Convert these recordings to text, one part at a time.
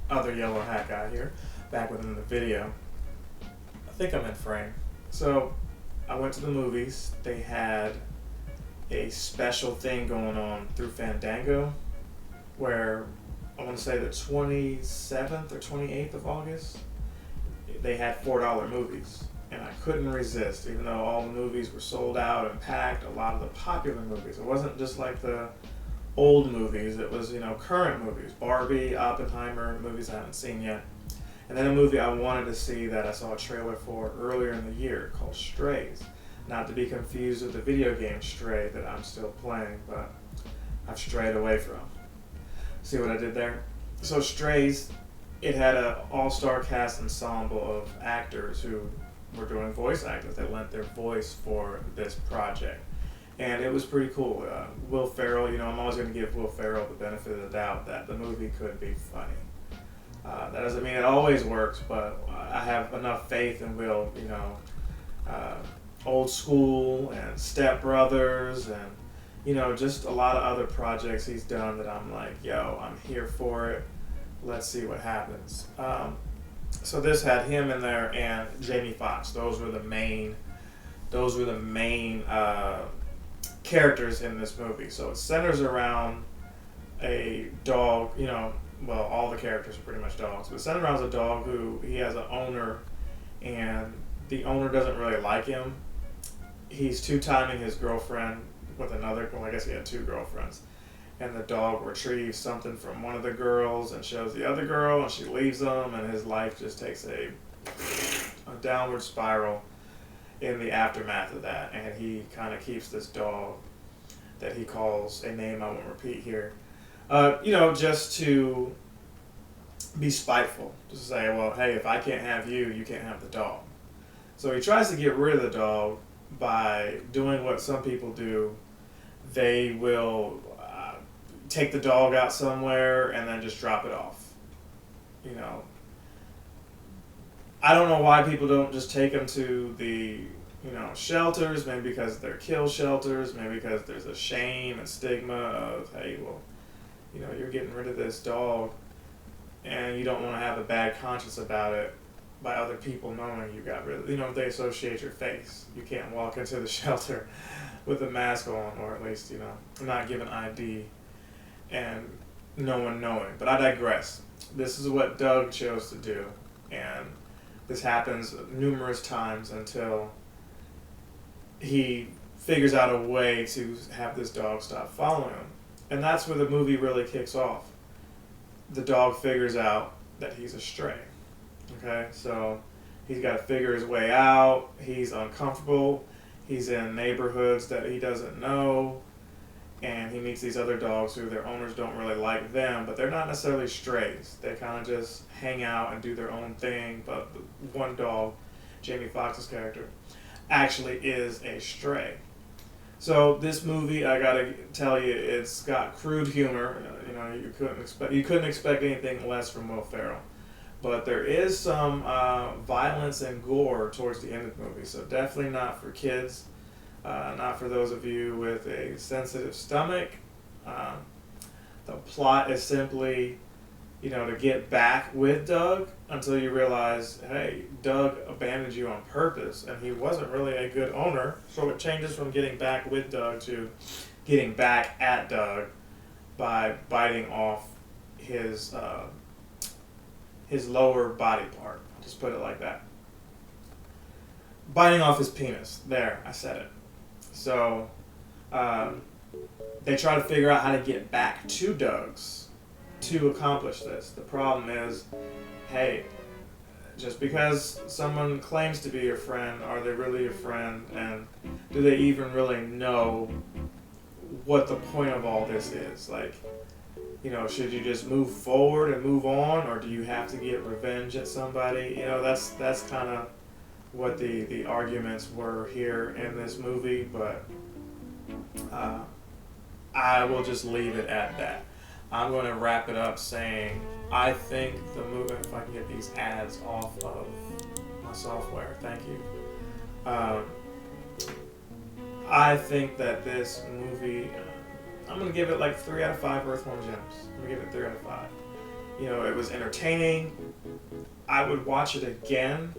other yellow hat guy here, back within the video. I think I'm in frame. So I went to the movies. They had a special thing going on through Fandango where I want to say the 27th or 28th of August, they had $4 movies. And I couldn't resist, even though all the movies were sold out and packed, a lot of the popular movies. It wasn't just like the old movies, it was, current movies. Barbie, Oppenheimer, movies I haven't seen yet. And then a movie I wanted to see that I saw a trailer for earlier in the year called Strays. Not to be confused with the video game Stray that I'm still playing, but I've strayed away from. See what I did there? So Strays, it had an all-star cast ensemble of actors who were doing voice actors. They lent their voice for this project. And it was pretty cool. Will Ferrell, I'm always going to give Will Ferrell the benefit of the doubt that the movie could be funny. That doesn't mean it always works, but I have enough faith in Will, Old School and Step Brothers and, just a lot of other projects he's done that I'm like, yo, I'm here for it. Let's see what happens. So this had him in there and Jamie Foxx. Those were the main characters in this movie. So it centers around a dog. Well, all the characters are pretty much dogs, but it centers around a dog who he has an owner, and the owner doesn't really like him. He's two-timing his girlfriend with another. Well, I guess he had two girlfriends. And the dog retrieves something from one of the girls and shows the other girl, and she leaves him, and his life just takes a downward spiral in the aftermath of that. And he kind of keeps this dog that he calls a name I won't repeat here, just to be spiteful. Just to say, well, hey, if I can't have you, you can't have the dog. So he tries to get rid of the dog by doing what some people do. They will take the dog out somewhere and then just drop it off. I don't know why people don't just take them to the, shelters, maybe because they're kill shelters, maybe because there's a shame and stigma of, hey, well, you're getting rid of this dog and you don't want to have a bad conscience about it by other people knowing you got rid of, they associate your face. You can't walk into the shelter with a mask on, or at least, not give an ID and no one knowing. But I digress. This is what Doug chose to do, and this happens numerous times until he figures out a way to have this dog stop following him. And that's where the movie really kicks off. The dog figures out that he's a stray. Okay, so he's got to figure his way out. He's uncomfortable. He's in neighborhoods that he doesn't know. And he meets these other dogs who their owners don't really like them, but they're not necessarily strays. They kind of just hang out and do their own thing. But one dog, Jamie Foxx's character, actually is a stray. So this movie, I gotta tell you, it's got crude humor. You couldn't expect anything less from Will Ferrell. But there is some violence and gore towards the end of the movie, so definitely not for kids. Not for those of you with a sensitive stomach. The plot is simply, to get back with Doug until you realize, hey, Doug abandoned you on purpose, and he wasn't really a good owner. So it changes from getting back with Doug to getting back at Doug by biting off his lower body part. I'll just put it like that. Biting off his penis. There, I said it. So they try to figure out how to get back to Doug's to accomplish this. The problem is, hey, just because someone claims to be your friend, are they really your friend? And do they even really know what the point of all this is? Like, should you just move forward and move on, or do you have to get revenge at somebody? That's kind of what the arguments were here in this movie, but I will just leave it at that. I'm going to wrap it up saying I think the movie, if I can get these ads off of my software, thank you. I think that this movie, I'm going to give it like 3 out of 5 Earthworm Gems. I'm going to give it 3 out of 5. It was entertaining. I would watch it again,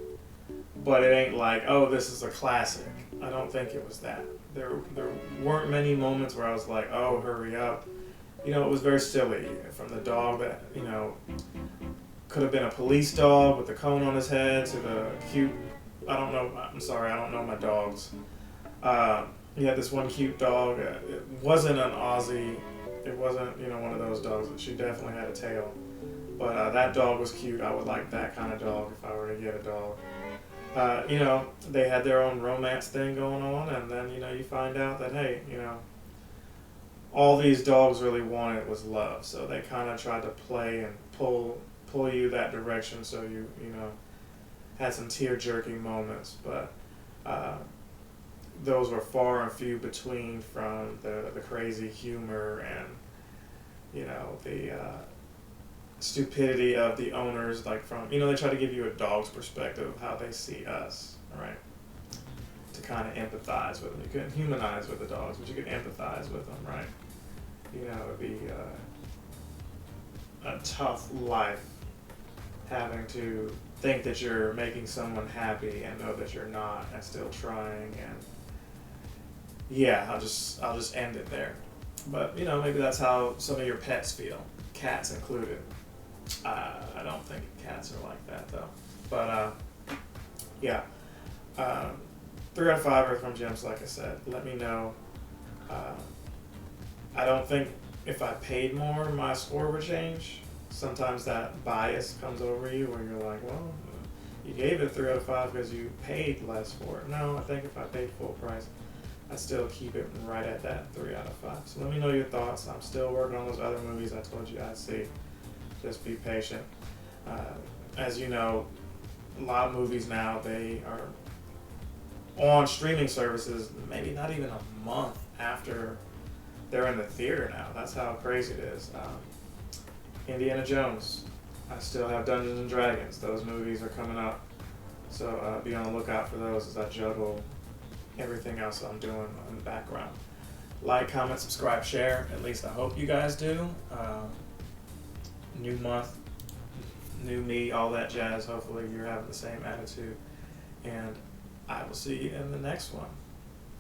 but it ain't like, oh, this is a classic. I don't think it was that. There weren't many moments where I was like, oh, hurry up. It was very silly. From the dog that, could have been a police dog with a cone on his head to the cute, I don't know, I'm sorry, I don't know my dogs. He had this one cute dog. It wasn't an Aussie. It wasn't, one of those dogs. She definitely had a tail. But that dog was cute. I would like that kind of dog if I were to get a dog. They had their own romance thing going on, and then, you find out that, hey, all these dogs really wanted was love. So they kind of tried to play and pull you that direction, so you had some tear-jerking moments. But those were far and few between from the crazy humor and, the stupidity of the owners, like from, they try to give you a dog's perspective of how they see us, right? To kind of empathize with them. You couldn't humanize with the dogs, but you could empathize with them, right? It'd be a tough life having to think that you're making someone happy and know that you're not, and still trying. And yeah, I'll just end it there. But maybe that's how some of your pets feel, cats included. I don't think cats are like that though. But yeah, 3 out of 5 Earthworm Gems. Like I said, let me know. I don't think if I paid more, my score would change. Sometimes that bias comes over you where you're like, well, you gave it 3 out of 5 because you paid less for it. No, I think if I paid full price, I'd still keep it right at that 3 out of 5. So let me know your thoughts. I'm still working on those other movies I told you I'd see. Just be patient. As you know, a lot of movies now, they are on streaming services maybe not even a month after they're in the theater now. That's how crazy it is. Indiana Jones. I still have Dungeons and Dragons. Those movies are coming up. So be on the lookout for those as I juggle everything else I'm doing in the background. Like, comment, subscribe, share. At least I hope you guys do. New month, new me, all that jazz. Hopefully you're having the same attitude. And I will see you in the next one.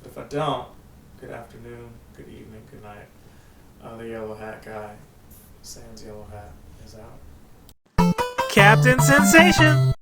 If I don't, good afternoon, good evening, good night. The Yellow Hat guy, Sans Yellow Hat, is out. Captain Sensation!